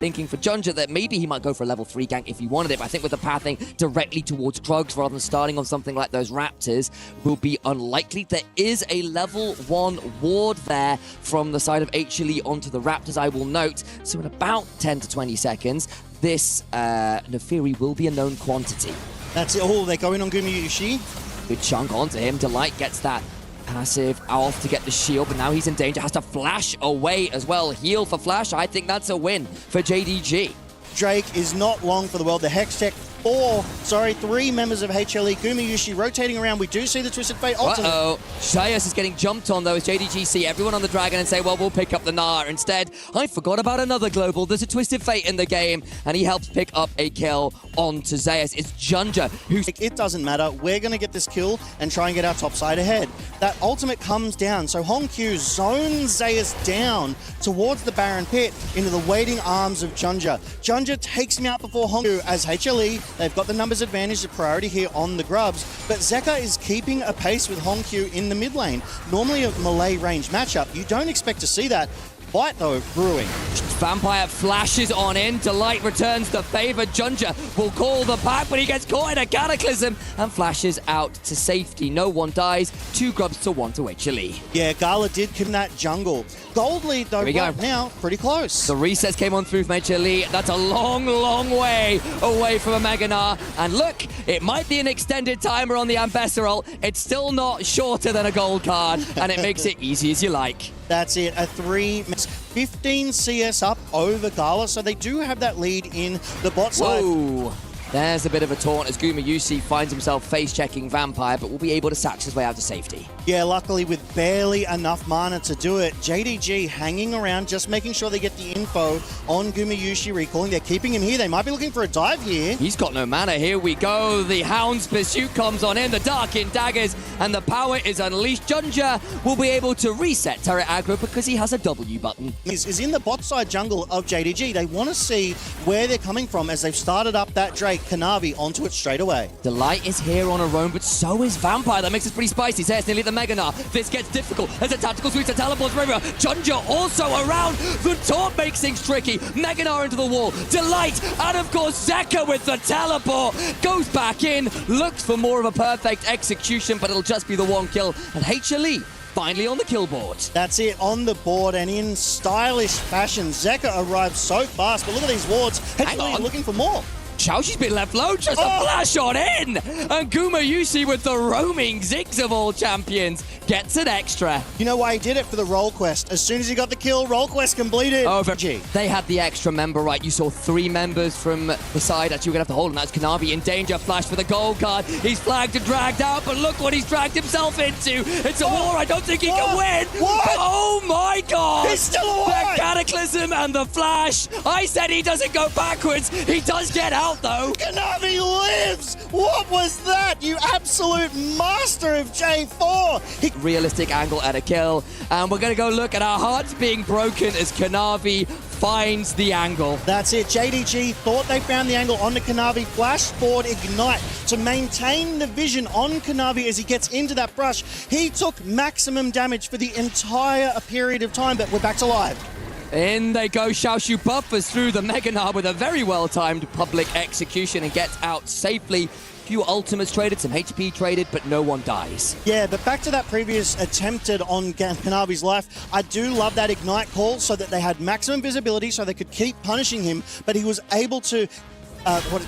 thinking for Junja that maybe he might go for a level 3 gank if he wanted it, but I think with the pathing directly towards drugs rather than starting on something like those Raptors will be unlikely. There is a level 1 ward there from the side of HLE onto the Raptors, I will note. So in about 10 to 20 seconds, this Nefiri will be a known quantity. That's it. Oh, they're going on Gumayushi. Good chunk onto him. Delight gets that passive off to get the shield, but now he's in danger. Has to flash away as well. Heal for Flash. I think that's a win for JDG. Drake is not long for the world. The Hextech 3 members of HLE. Gumayushi rotating around. We do see the Twisted Fate ultimate. Uh-oh. Shayas is getting jumped on, though, as JDG see everyone on the Dragon and say, well, we'll pick up the Gnar. Instead, I forgot about another global. There's a Twisted Fate in the game, and he helps pick up a kill onto Zeus. It's Junja who's... It doesn't matter. We're going to get this kill and try and get our top side ahead. That ultimate comes down, so Hongq zones Zeus down towards the Baron Pit into the waiting arms of Junja. Junja takes him out before Hongq as HLE. They've got the numbers advantage, the priority here on the grubs, but Zeka is keeping a pace with Hongq in the mid lane. Normally a melee range matchup, you don't expect to see that. Fight though, brewing. Vampire flashes on in. Delight returns the favor. Junja will call the pack, but he gets caught in a cataclysm and flashes out to safety. No one dies. 2 grubs to 1 to HLE. Yeah, Gala did kill that jungle. Gold lead though right now, pretty close. The resets came on through from HLE. That's a long, long way away from a Mega Gnar. And look, it might be an extended timer on the Ambassador. It's still not shorter than a gold card, and it makes it easy as you like. That's it, a 15 CS up over Gala, so they do have that lead in the bot side. Whoa. There's a bit of a taunt as Gumayushi finds himself face-checking Vampire, but will be able to satch his way out to safety. Yeah, luckily with barely enough mana to do it. JDG hanging around, just making sure they get the info on Gumayushi recalling. They're keeping him here. They might be looking for a dive here. He's got no mana. Here we go. The Hound's Pursuit comes on in. The Dark in daggers, and the power is unleashed. Junja will be able to reset turret aggro because he has a W button. Is in the bot side jungle of JDG. They want to see where they're coming from as they've started up that Drake. Kanavi onto it straight away. Delight is here on her own, but so is Vampire. That makes it pretty spicy. There's nearly the Mega Gnar. This gets difficult. There's a tactical sweep to teleport river. Junja also around. The taunt makes things tricky. Mega Gnar into the wall. Delight, and of course Zeka with the teleport. Goes back in, looks for more of a perfect execution, but it'll just be the 1 kill. And HLE finally on the kill board. That's it, on the board, and in stylish fashion, Zeka arrives so fast, but look at these wards. HLE looking for more. Xiaoxi's been left low, just a flash on in! And Gumayushi with the roaming Ziggs of all champions gets an extra. You know why he did it? For the roll quest. As soon as he got the kill, roll quest completed. Over. They had the extra member, right? You saw 3 members from the side that you were going to have to hold, and that's Kanavi in danger. Flash for the gold card. He's flagged and dragged out, but look what he's dragged himself into. It's a war. I don't think he can win. What? Oh my god! He's still alive! The cataclysm and the flash. I said he doesn't go backwards. He does get out though. Kanavi lives! What was that? You absolute master of J4! Realistic angle at a kill. And we're going to go look at our hearts being broken as Kanavi finds the angle. That's it. JDG thought they found the angle onto Kanavi. Flash forward, ignite to maintain the vision on Kanavi as he gets into that brush. He took maximum damage for the entire period of time, but we're back to live. In they go. Xiaoxiu buffers through the Mega Gnar with a very well-timed public execution and gets out safely. Few ultimates traded, some HP traded, but no one dies. Yeah, but back to that previous attempted on Kanavi's life, I do love that ignite call so that they had maximum visibility so they could keep punishing him, but he was able to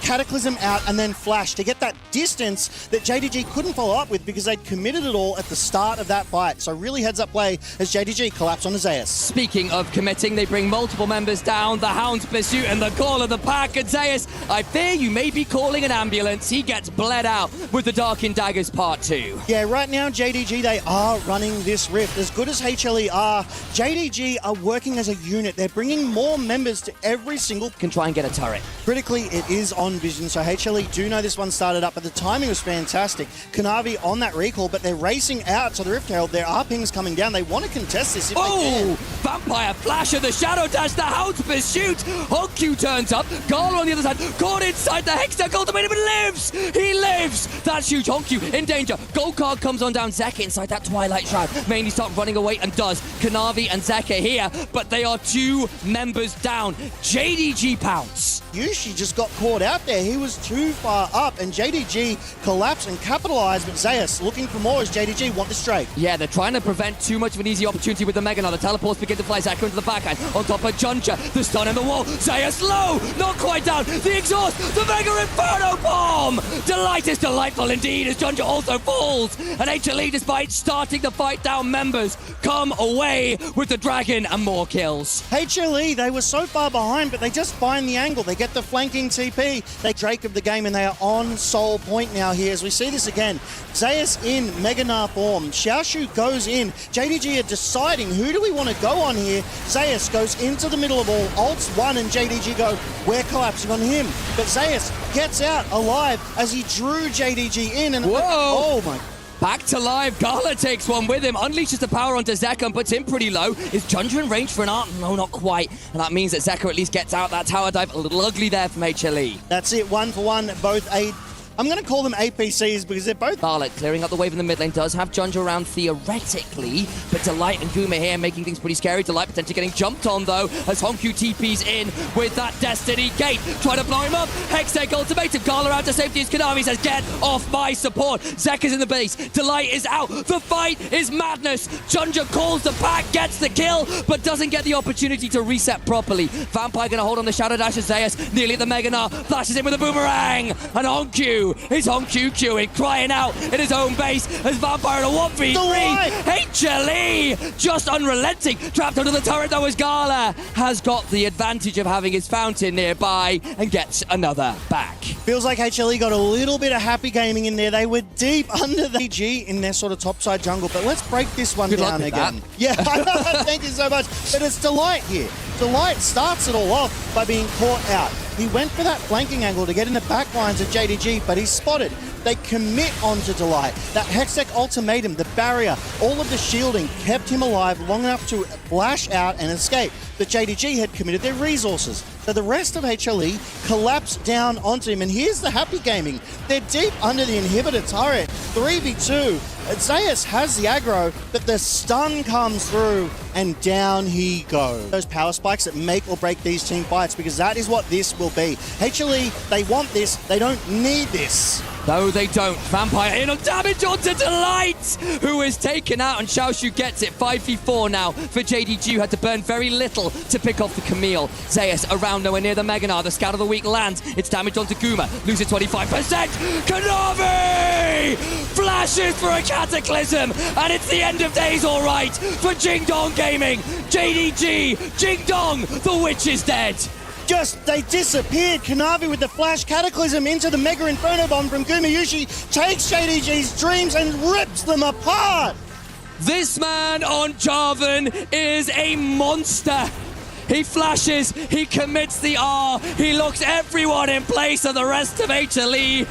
Cataclysm out and then Flash to get that distance that JDG couldn't follow up with because they'd committed it all at the start of that fight. So really heads up play as JDG collapse on Zeus. Speaking of committing, they bring multiple members down. The Hound's Pursuit and the call of the pack. And Zeus, I fear you may be calling an ambulance. He gets bled out with the Dark in Daggers Part 2. Yeah, right now JDG, they are running this rift. As good as HLE are, JDG are working as a unit. They're bringing more members to every single... Can try and get a turret. Critically, it is on vision, so HLE do know this one started up, but the timing was fantastic. Kanavi on that recall, but they're racing out to the Rift Herald. There are pings coming down. They want to contest this if they can. Vampire flash of the Shadow Dash, the Hound's Pursuit. Honku turns up, Gala on the other side, caught inside the Hextech ultimate, but lives! He lives! That's huge. Honku in danger. Gold card comes on down. Zeka inside that Twilight Shroud. Mainly start running away and does. Kanavi and Zeka here, but they are 2 members down. JDG pounce. Yushi just got caught out there. He was too far up, and JDG collapsed and capitalized, but Zeus looking for more as JDG want the straight. Yeah, they're trying to prevent too much of an easy opportunity with the Mega now. The teleports begin to fly. Zeka into the backhand. On top of Junja, the stun in the wall. Zeus low, not quite down. The exhaust, the Mega Inferno Bomb! Delight is delightful indeed as Junja also falls. And HLE, despite starting to fight down members, come away with the Dragon and more kills. HLE, they were so far behind, but they just find the angle. They get the flanking TP. They Drake of the game, and they are on Soul Point now here as we see this again. Zeus in Mega Gnar form. Xiaoshu goes in. JDG are deciding who do we want to go on here. Zeus goes into the middle of all. Ults 1 and JDG go, we're collapsing on him. But Zeus gets out alive as he drew JDG in. And whoa! Oh my. Back to live. Gala takes one with him, unleashes the power onto Zeka and puts him pretty low. Is Junja in range for an art? No, not quite. And that means that Zeka at least gets out that tower dive. A little ugly there from HLE. That's it, 1 for 1. Both I'm going to call them APCs because they're both... Barlet clearing up the wave in the mid lane, does have Junja around theoretically, but Delight and Guma here making things pretty scary. Delight potentially getting jumped on though, as Honku TP's in with that Destiny Gate. Trying to blow him up, Hextech ultimatum, Gala out to safety as Kanavi says, get off my support. Zeka's in the base, Delight is out, the fight is madness. Junja calls the pack, gets the kill, but doesn't get the opportunity to reset properly. Vampire gonna hold on the Shadow Dash as Zeus, nearly at the Mega Gnar, flashes in with a boomerang, and Honku is Honku queuing, crying out in his own base as Vampire in a 1v3. HLE just unrelenting, trapped under the turret though as Gala has got the advantage of having his fountain nearby and gets another back. Feels like HLE got a little bit of happy gaming in there. They were deep under the G in their sort of topside jungle, but let's break this one down again. That. Yeah, thank you so much. But it's Delight here. Delight starts it all off by being caught out. He went for that flanking angle to get in the back lines of JDG, but he's spotted. They commit onto Delight. That Hextech ultimatum, the barrier, all of the shielding kept him alive long enough to flash out and escape. But JDG had committed their resources. So the rest of HLE collapsed down onto him. And here's the happy gaming. They're deep under the inhibitor turret. 3v2. Zeus has the aggro, but the stun comes through and down he goes. Those power spikes that make or break these team fights, because that is what this will be. HLE, they want this. They don't need this. No, they don't. Vampire in on damage onto Delight, who is taken out, and Xiaoshu gets it. 5v4 now for JDG, who had to burn very little to pick off the Camille. Zeus around nowhere near the Mega Gnar. The Scout of the Week lands. It's damage onto Guma. Loses 25%. Kanavi flashes for a Cataclysm, and it's the end of days all right for Jing Dong Gaming. JDG, Jing Dong, the witch is dead. They disappeared. Kanavi with the flash Cataclysm into the Mega Inferno Bomb from Gumayushi takes JDG's dreams and rips them apart. This man on Jarvan is a monster. He flashes, he commits the R, he looks everyone in place of the rest of HLE.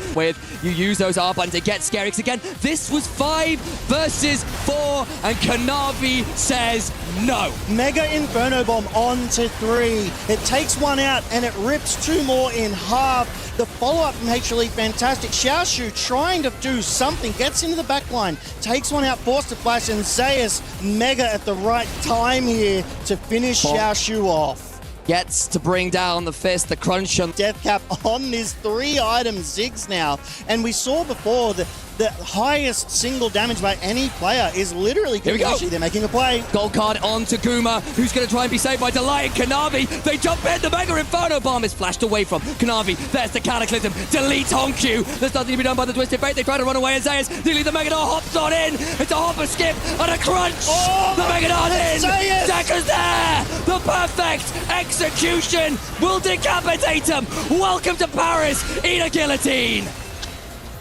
You use those R buttons, it gets scary. Because again, this was 5 versus 4, and Kanavi says no. Mega Inferno Bomb on to 3. It takes one out and it rips 2 more in half. The follow-up from HLE, fantastic. Xiaoshu trying to do something, gets into the back line, takes one out, forced to flash, and Zeus Mega at the right time here to finish Xiaoshu off. Gets to bring down the fist, the crunch on Death cap on this 3-item Ziggs now. And we saw before the highest single damage by any player is literally Gumayushi. They're making a play. Gold card on to Guma, who's going to try and be saved by Delight and Kanavi. They jump in, the Mega Inferno Bomb is flashed away from Kanavi. There's the Cataclysm, deletes Honku. There's nothing to be done by the Twisted Fate. They try to run away, and Zeus nearly the Mega Gnar hops on in. It's a hop, a skip, and a crunch. Oh, the Mega Gnar's in. Zeus. Zeka's there. The perfect execution will decapitate him. Welcome to Paris. Eat a guillotine.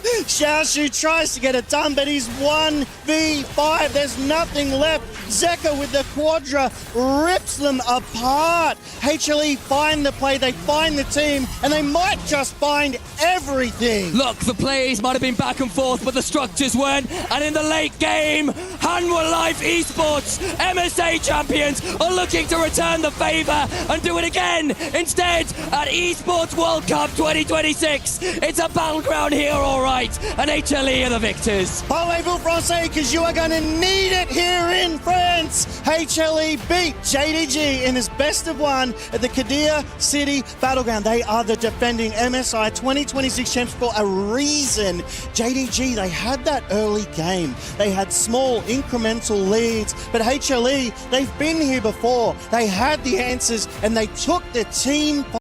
Xiaoshu tries to get it done, but he's 1v5. There's nothing left. Zeka with the Quadra rips them apart. HLE find the play, they find the team, and they might just find everything. Look, the plays might have been back and forth, but the structures weren't. And in the late game, Hanwha Life Esports, MSA champions, are looking to return the favor and do it again instead at Esports World Cup 2026. It's a battleground here, all right, and HLE are the victors. Parlez-vous français, because you are going to need it here in France. HLE beat JDG in his best of one at the Kadir City Battleground. They are the defending MSI 2026 champs for a reason. JDG, they had that early game. They had small incremental leads, but HLE, they've been here before. They had the answers and they took the team